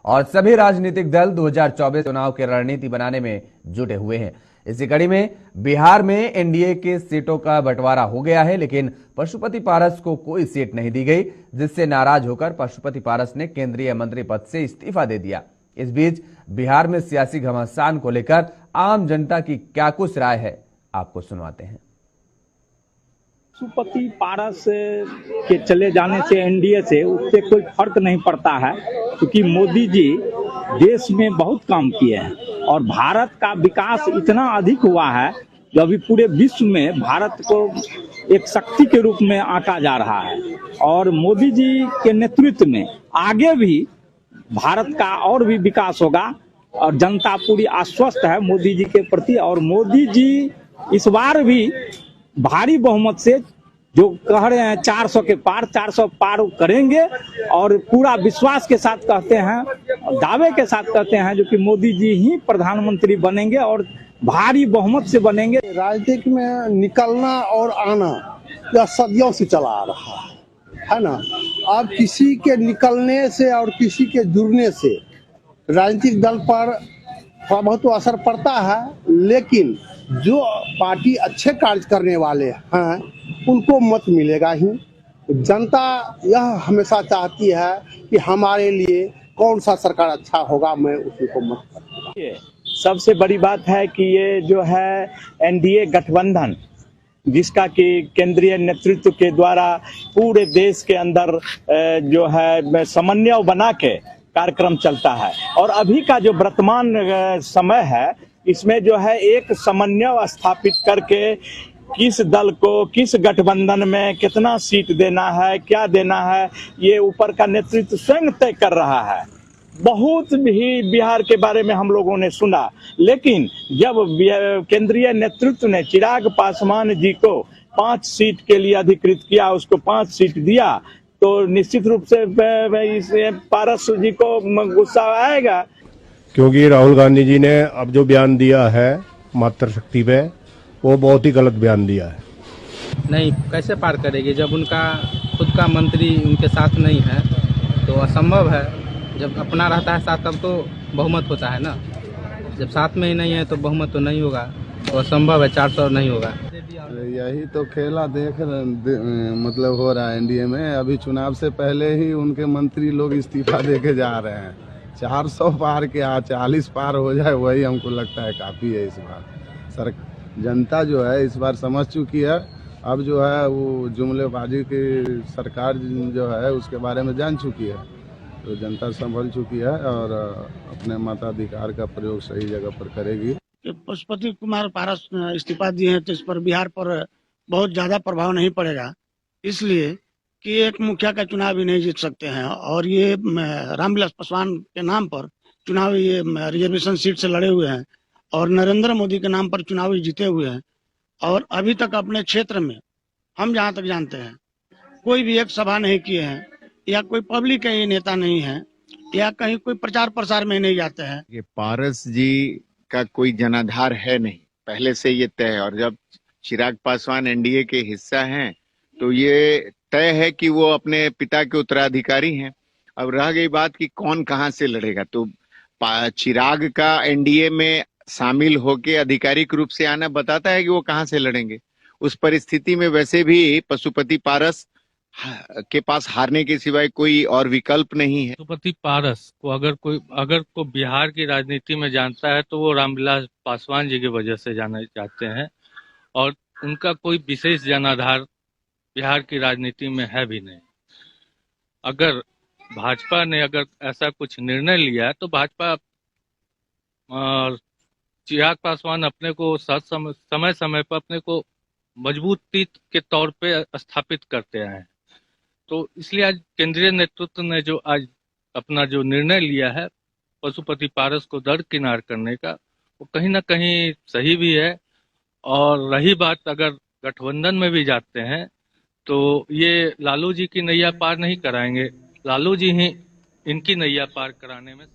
और सभी राजनीतिक दल 2024 चुनाव की रणनीति बनाने में जुटे हुए हैं। इसी कड़ी में बिहार में एनडीए के सीटों का बंटवारा हो गया है, लेकिन पशुपति पारस को कोई सीट नहीं दी गई, जिससे नाराज होकर पशुपति पारस ने केंद्रीय मंत्री पद से इस्तीफा दे दिया। इस बीच बिहार में सियासी घमासान को लेकर आम जनता की क्या कुछ राय है, आपको सुनवाते हैं। पशुपति पारस के चले जाने से एनडीए से उससे कोई फर्क नहीं पड़ता है, क्योंकि मोदी जी देश में बहुत काम किए हैं और भारत का विकास इतना अधिक हुआ है जो अभी पूरे विश्व में भारत को एक शक्ति के रूप में आंका जा रहा है। और मोदी जी के नेतृत्व में आगे भी भारत का और भी विकास होगा और जनता पूरी आश्वस्त है मोदी जी के प्रति। और मोदी जी इस बार भी भारी बहुमत से जो कह रहे हैं 400 के पार 400 पार करेंगे और पूरा विश्वास के साथ कहते हैं, दावे के साथ कहते हैं जो कि मोदी जी ही प्रधानमंत्री बनेंगे और भारी बहुमत से बनेंगे। राजनीति में निकलना और आना यह सदियों से चला आ रहा है ना। अब किसी के निकलने से और किसी के जुड़ने से राजनीतिक दल पर थोड़ा बहुत तो असर पड़ता है, लेकिन जो पार्टी अच्छे कार्य करने वाले हैं उनको मत मिलेगा ही। जनता यह हमेशा चाहती है कि हमारे लिए कौन सा सरकार अच्छा होगा, मैं उसी को मत करूंगा। सबसे बड़ी बात है कि ये जो है एनडीए गठबंधन, जिसका कि केंद्रीय नेतृत्व के द्वारा पूरे देश के अंदर जो है समन्वय बना के कार्यक्रम चलता है। और अभी का जो वर्तमान समय है इसमें जो है एक समन्वय स्थापित करके किस दल को किस गठबंधन में कितना सीट देना है, क्या देना है, ये ऊपर का नेतृत्व स्वयं तय कर रहा है। बहुत भी बिहार के बारे में हम लोगों ने सुना, लेकिन जब केंद्रीय नेतृत्व ने चिराग पासवान जी को 5 सीट के लिए अधिकृत किया, उसको 5 सीट दिया, तो निश्चित रूप से इस पारस जी को गुस्सा आएगा। क्योंकि राहुल गांधी जी ने अब जो बयान दिया है मातृशक्ति पे, वो बहुत ही गलत बयान दिया है। नहीं, कैसे पार करेगी जब उनका खुद का मंत्री उनके साथ नहीं है, तो असंभव है। जब अपना रहता है साथ तब तो बहुमत होता है ना, जब साथ में ही नहीं है तो बहुमत तो नहीं होगा, तो असंभव है, 400 नहीं होगा। यही तो खेला मतलब हो रहा है एनडीए में। अभी चुनाव से पहले ही उनके मंत्री लोग इस्तीफा देके जा रहे हैं। 400 पार के 40 पार हो जाए वही हमको लगता है काफी है इस बार। जनता जो है इस बार समझ चुकी है। अब जो है वो जुमलेबाजी की सरकार जो है उसके बारे में जान चुकी है, तो जनता संभल चुकी है और अपने मताधिकार का प्रयोग सही जगह पर करेगी। पशुपति कुमार पारस इस्तीफा दिए हैं तो इस पर बिहार पर बहुत ज्यादा प्रभाव नहीं पड़ेगा, इसलिए कि एक मुखिया का चुनाव भी नहीं जीत सकते हैं और ये रामविलास पासवान के नाम पर चुनाव ये रिजर्वेशन सीट से लड़े हुए हैं और नरेंद्र मोदी के नाम पर चुनाव जीते हुए हैं। और अभी तक अपने क्षेत्र में हम जहाँ तक जानते हैं कोई भी एक सभा नहीं किए हैं या कोई पब्लिक का ये नेता नहीं है या कहीं कोई प्रचार प्रसार में नहीं जाते हैं। ये पारस जी का कोई जनाधार है नहीं, पहले से ये तय है। और जब चिराग पासवान एनडीए के हिस्सा हैं तो ये तय है कि वो अपने पिता के उत्तराधिकारी हैं। अब रह गई बात कि कौन कहां से लड़ेगा, तो चिराग का एनडीए में शामिल होके आधिकारिक रूप से आना बताता है कि वो कहां से लड़ेंगे। उस परिस्थिति में वैसे भी पशुपति पारस के पास हारने के सिवाय कोई और विकल्प नहीं है। पशुपति पारस को अगर कोई बिहार की राजनीति में जानता है तो वो रामविलास पासवान जी की वजह से जाने जाते हैं और उनका कोई विशेष जनाधार बिहार की राजनीति में है भी नहीं। अगर भाजपा ने ऐसा कुछ निर्णय लिया है तो भाजपा चिराग पासवान अपने को समय समय पर अपने को मजबूती के तौर पे स्थापित करते आए हैं। तो इसलिए आज केंद्रीय नेतृत्व ने जो आज अपना जो निर्णय लिया है पशुपति पारस को दरकिनार करने का, वो कहीं ना कहीं सही भी है। और रही बात अगर गठबंधन में भी जाते हैं तो ये लालू जी की नैया पार नहीं कराएंगे, लालू जी ही इनकी नैया पार कराने में